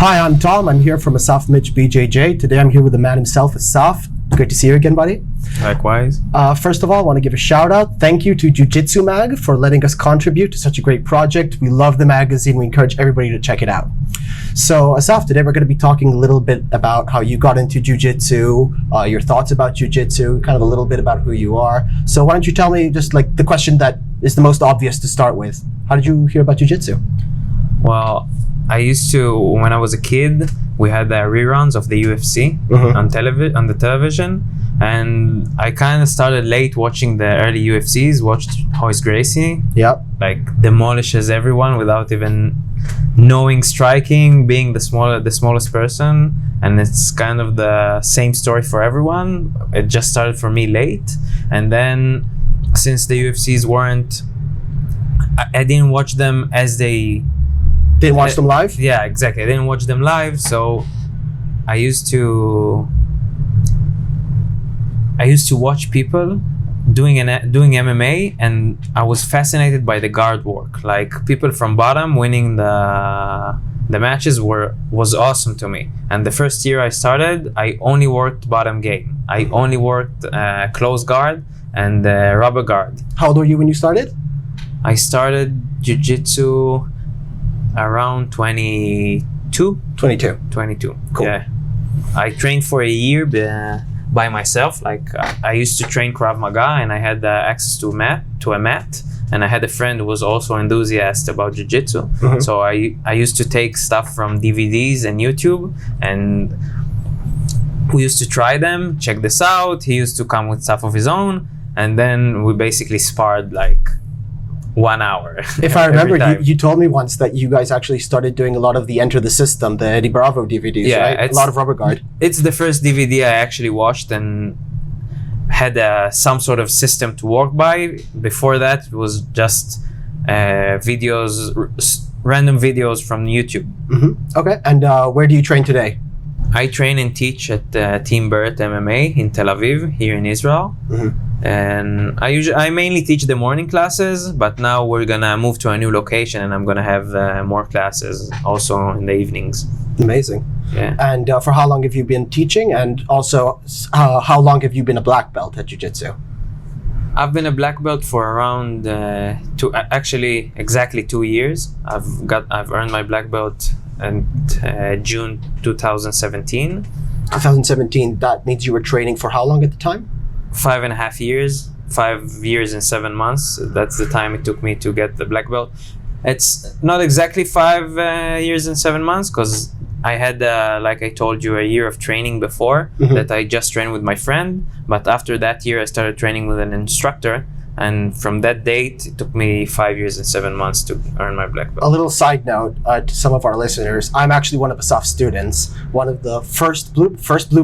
Hi, I'm Tom. I'm here from Asaf Mich BJJ. Today I'm here with the man himself, Asaf. Great to see you again, buddy. Likewise. First of all, I want to give a shout out. Thank you to Jiu Jitsu Mag for letting us contribute to such a great project. We love the magazine. We encourage everybody to check it out. So Asaf, today we're going to be talking a little bit about how you got into Jiu Jitsu, your thoughts about Jiu Jitsu, kind of a little bit about who you are. So why don't you tell me just like the question that is the most obvious to start with. How did you hear about Jiu Jitsu? Well, I used to, when I was a kid, we had the reruns of the UFC on the television, and I kind of started late watching the early UFCs. Watched Royce Gracie, like demolishes everyone without even knowing striking, being the smallest person, and it's kind of the same story for everyone. It just started for me late, and then since the UFCs weren't, I didn't watch them as they. Didn't watch them live? Yeah, exactly. I didn't watch them live, so I used to watch people doing MMA, and I was fascinated by the guard work. Like people from bottom winning the matches was awesome to me. And the first year I started, I only worked bottom game. I only worked close guard and rubber guard. How old were you when you started? I started Jiu-Jitsu around 22. 22. Cool. Yeah. I trained for a year by myself. Like I used to train Krav Maga, and I had access to a mat, and I had a friend who was also enthusiastic about Jiu-Jitsu. So I used to take stuff from DVDs and YouTube, and we used to try them, check this out. He used to come with stuff of his own, and then we basically sparred like 1 hour. If I remember, you told me once that you guys actually started doing a lot of the Enter the System, the Eddie Bravo DVDs, right? A lot of rubber guard. It's the first DVD I actually watched and had some sort of system to work by. Before that, it was just videos, random videos from YouTube. Okay, and where do you train today? I train and teach at Team Beret MMA in Tel Aviv, here in Israel. And I mainly teach the morning classes, but now we're gonna move to a new location, and I'm gonna have more classes also in the evenings. Amazing. Yeah. And for how long have you been teaching? And also, how long have you been a black belt at Jiu Jitsu? I've been a black belt for around exactly 2 years. I've earned my black belt in June 2017. 2017. That means you were training for how long at the time? 5.5 years. 5 years and 7 months. That's the time it took me to get the black belt. It's not exactly 5 years and 7 months, because I had, like I told you, a year of training before that I just trained with my friend. But after that year, I started training with an instructor. And from that date, it took me 5 years and 7 months to earn my black belt. A little side note to some of our listeners: I'm actually one of Asaf's students, one of the first blue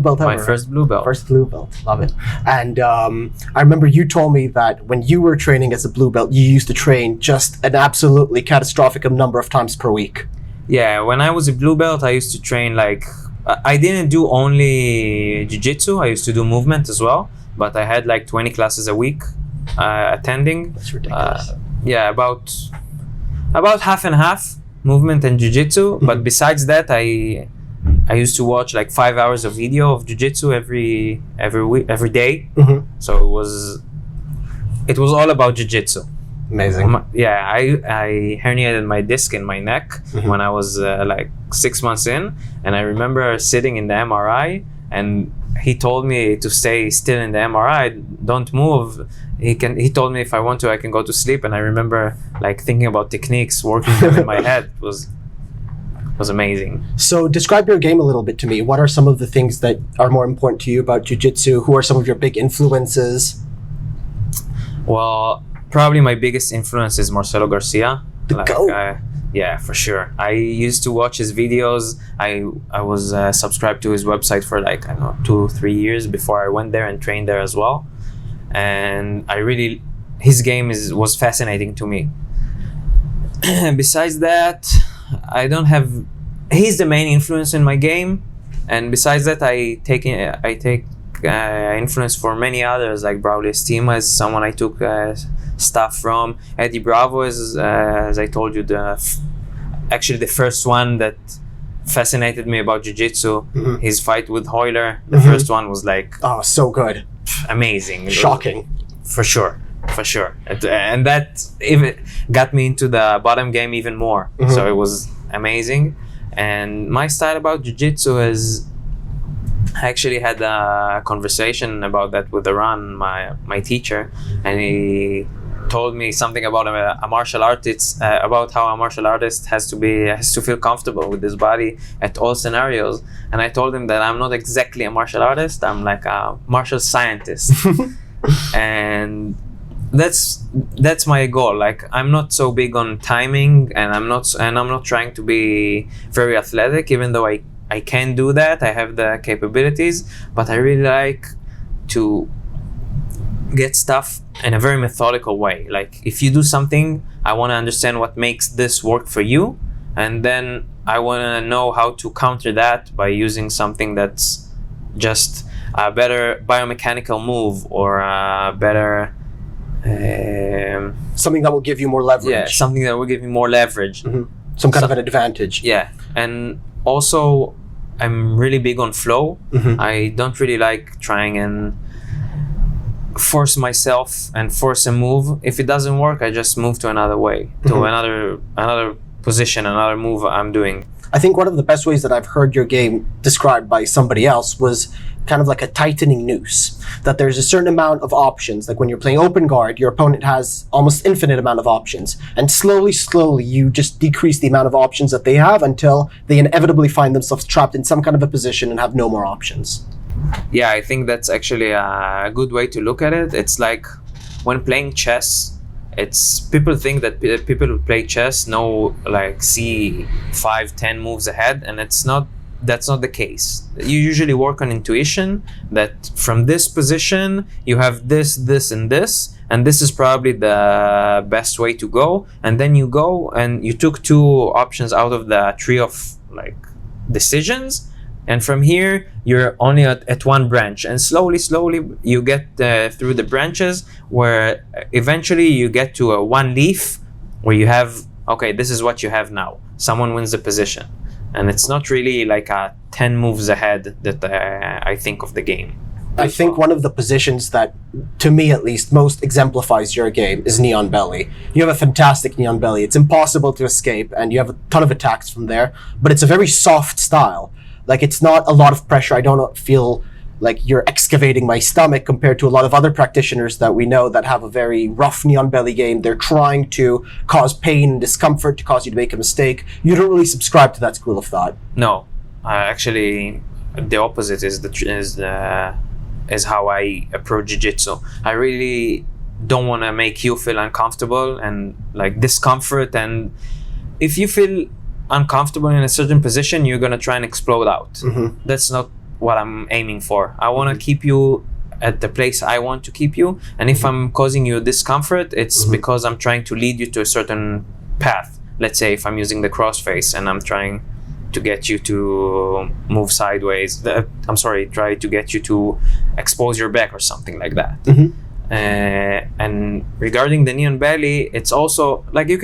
belt ever. My first blue belt. First blue belt, love it. And I remember you told me that when you were training as a blue belt, you used to train just an absolutely catastrophic number of times per week. Yeah, when I was a blue belt, I used to train like I didn't do only jiu-jitsu. I used to do movement as well, but I had like 20 classes a week. Attending. That's ridiculous. Yeah, about half and half movement and jiu-jitsu. But besides that, I used to watch like 5 hours of video of jiu-jitsu every week, every day. So it was all about jiu-jitsu. Amazing. I herniated my disc in my neck when I was like 6 months in, and I remember sitting in the MRI, and he told me to stay still in the MRI, don't move. He told me if I want to, I can go to sleep. And I remember like thinking about techniques, working them in my head. It was amazing. So describe your game a little bit to me. What are some of the things that are more important to you about jiu-jitsu? Who are some of your big influences? Well, probably my biggest influence is Marcelo Garcia. Yeah, for sure. I used to watch his videos. I was subscribed to his website for like, I don't know, 2-3 years before I went there and trained there as well. And his game was fascinating to me. Besides that, he's the main influence in my game. And besides that, I take influence for many others, like Braulio Estima is someone I took stuff from. Eddie Bravo is, as I told you, actually the first one that fascinated me about jiu-jitsu. His fight with Hoyler, the first one was like Oh, so good. amazing. Shocking. For sure. And that even got me into the bottom game even more. So it was amazing. And my style about jiu-jitsu is, I actually had a conversation about that with Iran, my teacher, and he told me something about a martial artist, about how a martial artist has to feel comfortable with his body at all scenarios. And I told him that I'm not exactly a martial artist, I'm like a martial scientist. And that's my goal. Like, I'm not so big on timing, and I'm not trying to be very athletic, even though I can do that. I have the capabilities, but I really like to get stuff in a very methodical way. Like, if you do something, I want to understand what makes this work for you, and then I want to know how to counter that by using something that's just a better biomechanical move, or a better Something that will give you more leverage. yeah, something that will give you more leverage. Some kind of an advantage. Yeah, and also I'm really big on flow. I don't really like trying and force myself and force a move. If it doesn't work, I just move to another way, to another position, another move I'm doing. I think one of the best ways that I've heard your game described by somebody else was kind of like a tightening noose, that there's a certain amount of options. Like when you're playing open guard, your opponent has almost infinite amount of options, and slowly you just decrease the amount of options that they have until they inevitably find themselves trapped in some kind of a position and have no more options. Yeah, I think that's actually a good way to look at it. It's like when playing chess, people think that people who play chess know, like, see 5-10 moves ahead, and that's not the case. You usually work on intuition, that from this position you have this, and this is probably the best way to go, and then you go and you took 2 options out of the tree of like decisions, and from here you're only at one branch, and slowly you get through the branches, where eventually you get to a one leaf where you have, okay, this is what you have now. Someone wins the position. And it's not really like a 10 moves ahead that I think of the game. I think one of the positions that, to me at least, most exemplifies your game is Neon Belly. You have a fantastic Neon Belly. It's impossible to escape, and you have a ton of attacks from there, but it's a very soft style. Like, it's not a lot of pressure. I don't feel like you're excavating my stomach compared to a lot of other practitioners that we know that have a very rough Neon Belly game. They're trying to cause pain and discomfort to cause you to make a mistake. You don't really subscribe to that school of thought. No, actually, the opposite is how I approach jiu-jitsu. I really don't want to make you feel uncomfortable and like discomfort. And if you feel uncomfortable in a certain position, you're gonna try and explode out. That's not what I'm aiming for. I want to keep you at the place I want to keep you, and if I'm causing you discomfort, it's because I'm trying to lead you to a certain path. Let's say if I'm using the crossface and I'm trying to get you to move sideways, try to get you to expose your back or something like that. And regarding the Neon Belly, it's also like we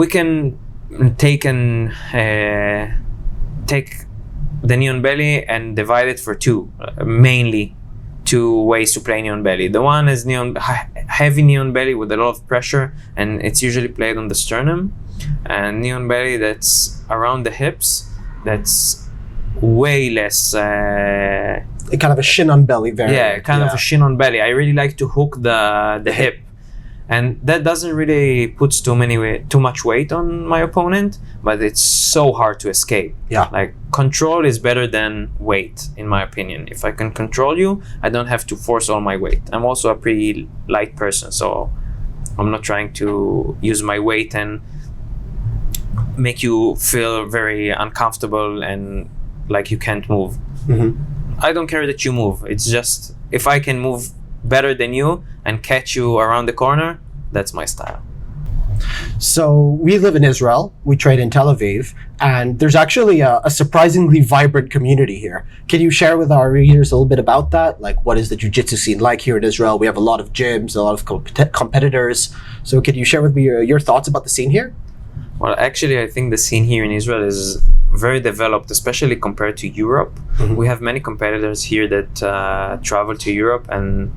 can take the Neon Belly and divide it for mainly two ways to play Neon Belly. The one is heavy Neon Belly with a lot of pressure, and it's usually played on the sternum. And Neon Belly that's around the hips, that's way less... kind of a shin on belly variant. Yeah, of a shin on belly. I really like to hook the hip. And that doesn't really put too much weight on my opponent, but it's so hard to escape. Yeah. Like, control is better than weight, in my opinion. If I can control you, I don't have to force all my weight. I'm also a pretty light person, so I'm not trying to use my weight and make you feel very uncomfortable and like you can't move. I don't care that you move. It's just, if I can move better than you and catch you around the corner, that's my style. So we live in Israel, we trade in Tel Aviv, and there's actually a surprisingly vibrant community here. Can you share with our readers a little bit about that? Like, what is the jiu-jitsu scene like here in Israel? We have a lot of gyms, a lot of competitors. So can you share with me your thoughts about the scene here? Well, actually, I think the scene here in Israel is very developed, especially compared to Europe. We have many competitors here that travel to Europe and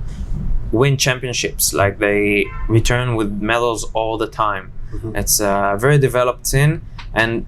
win championships. Like, they return with medals all the time. It's a very developed scene, and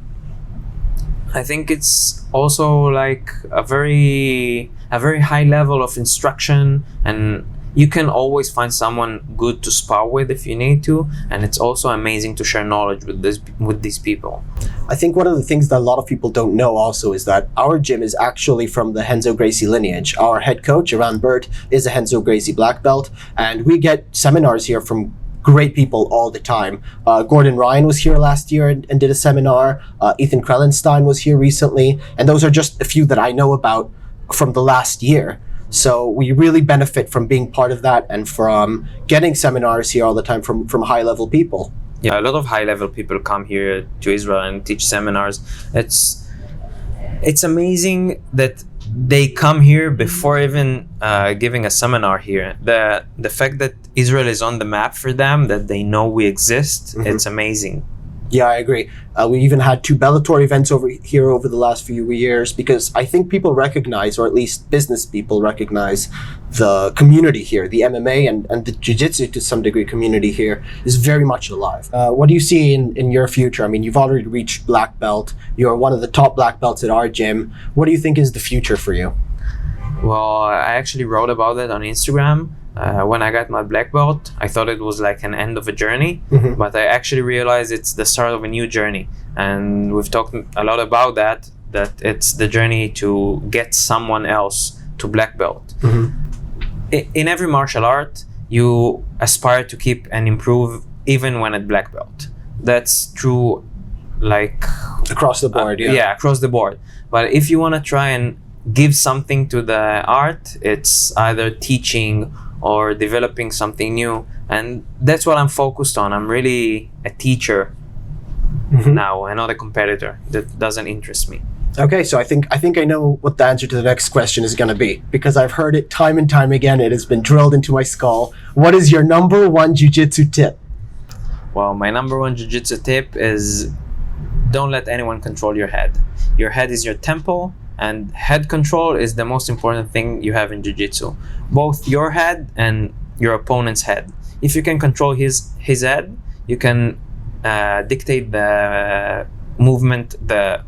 I think it's also like a very high level of instruction, and you can always find someone good to spar with if you need to, and it's also amazing to share knowledge with these people. I think one of the things that a lot of people don't know also is that our gym is actually from the Henzo Gracie lineage. Our head coach, Iran Burt, is a Henzo Gracie black belt, and we get seminars here from great people all the time. Gordon Ryan was here last year and did a seminar. Ethan Krellenstein was here recently, and those are just a few that I know about from the last year. So we really benefit from being part of that and from getting seminars here all the time from high-level people. Yeah, a lot of high-level people come here to Israel and teach seminars. It's amazing that they come here before even giving a seminar here. The fact that Israel is on the map for them, that they know we exist, it's amazing. Yeah, I agree. We even had 2 Bellator events over here over the last few years, because I think people recognize, or at least business people recognize, the community here. The MMA and the Jiu-Jitsu, to some degree, community here is very much alive. What do you see in your future? I mean, you've already reached black belt. You're one of the top black belts at our gym. What do you think is the future for you? Well, I actually wrote about it on Instagram. When I got my black belt, I thought it was like an end of a journey, but I actually realized it's the start of a new journey. And we've talked a lot about that it's the journey to get someone else to black belt. In every martial art, you aspire to keep and improve even when at black belt. That's true, like across the board. Yeah, across the board. But if you want to try and give something to the art, it's either teaching or developing something new, and that's what I'm focused on. I'm really a teacher now, and not a competitor. That doesn't interest me. Okay, so I think I know what the answer to the next question is going to be, because I've heard it time and time again. It has been drilled into my skull. What is your number one jiu-jitsu tip? Well, my number one jiu-jitsu tip is don't let anyone control your head. Your head is your temple, and head control is the most important thing you have in jiu-jitsu. Both your head and your opponent's head. If you can control his head, you can dictate the movement, the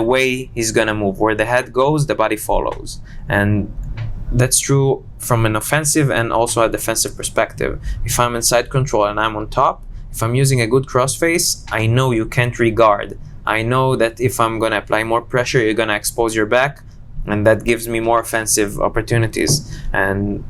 way he's gonna move. Where the head goes, the body follows. And that's true from an offensive and also a defensive perspective. If I'm in side control and I'm on top, if I'm using a good crossface, I know you can't re-guard. I know that if I'm gonna apply more pressure, you're gonna expose your back, and that gives me more offensive opportunities. And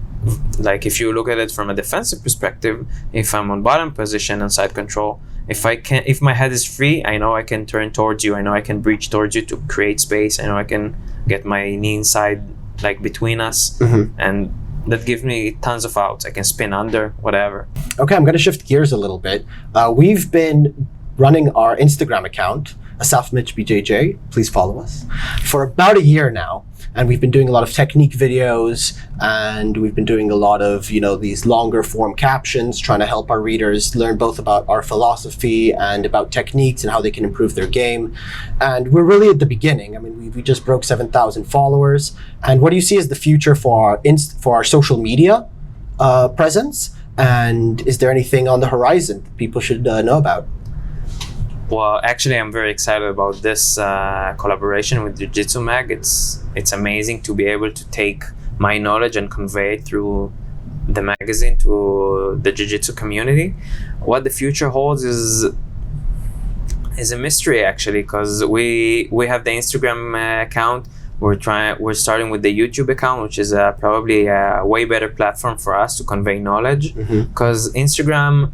like, if you look at it from a defensive perspective, if I'm on bottom position and side control, if my head is free, I know I can turn towards you. I know I can breach towards you to create space. I know I can get my knee inside, like between us, and that gives me tons of outs. I can spin under, whatever. Okay, I'm gonna shift gears a little bit. We've been running our Instagram account, Asaf Mich BJJ, please follow us, for about a year now. And we've been doing a lot of technique videos, and we've been doing a lot of, these longer form captions, trying to help our readers learn both about our philosophy and about techniques and how they can improve their game. And we're really at the beginning. I mean, we just broke 7,000 followers. And what do you see as the future for our social media presence? And is there anything on the horizon that people should know about? Well, actually, I'm very excited about this collaboration with Jiu Jitsu Mag. It's amazing to be able to take my knowledge and convey it through the magazine to the Jiu Jitsu community. What the future holds is a mystery, actually, because we have the Instagram account. We're starting with the YouTube account, which is probably a way better platform for us to convey knowledge. Because Instagram,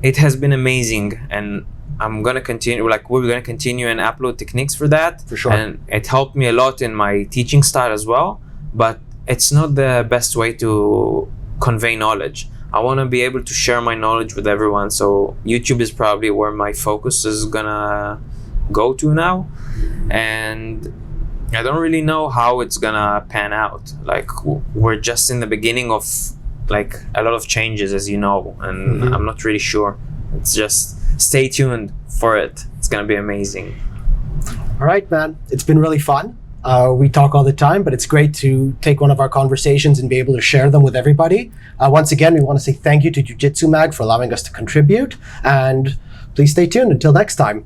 it has been amazing, and I'm gonna continue. We're gonna continue and upload techniques for that. For sure. And it helped me a lot in my teaching style as well. But it's not the best way to convey knowledge. I want to be able to share my knowledge with everyone. So YouTube is probably where my focus is gonna go to now. And I don't really know how it's gonna pan out. Like, we're just in the beginning of a lot of changes, as you know, and I'm not really sure. It's just stay tuned for it. It's gonna be amazing. All right, man. It's been really fun. We talk all the time, but it's great to take one of our conversations and be able to share them with everybody. Once again, we want to say thank you to Jiu Jitsu Mag for allowing us to contribute, and please stay tuned until next time.